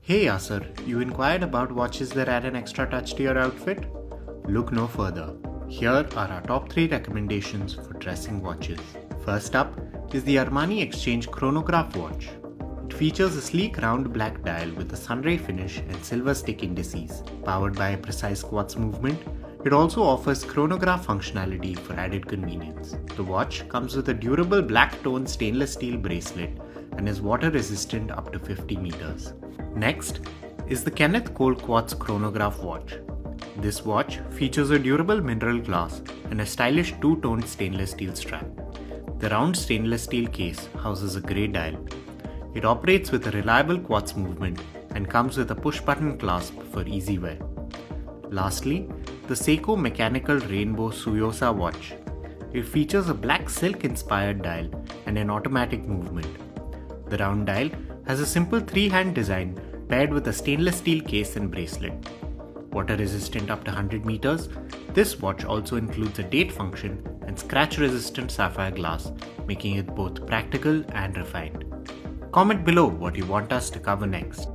Hey Yasser, you inquired about watches that add an extra touch to your outfit? Look no further. Here are our top 3 recommendations for dressing watches. First up is the Armani Exchange Chronograph watch. It features a sleek round black dial with a sunray finish and silver stick indices. Powered by a precise quartz movement, it also offers chronograph functionality for added convenience. The watch comes with a durable black tone stainless steel bracelet and is water resistant up to 50 meters. Next is the Kenneth Cole Quartz Chronograph watch. This watch features a durable mineral glass and a stylish two-toned stainless steel strap. The round stainless steel case houses a grey dial. It operates with a reliable quartz movement and comes with a push-button clasp for easy wear. Lastly, the Seiko Mechanical Rainbow Suyosa watch. It features a black silk-inspired dial and an automatic movement. The round dial has a simple 3-hand design paired with a stainless steel case and bracelet. Water resistant up to 100 meters, this watch also includes a date function and scratch resistant sapphire glass, making it both practical and refined. Comment below what you want us to cover next.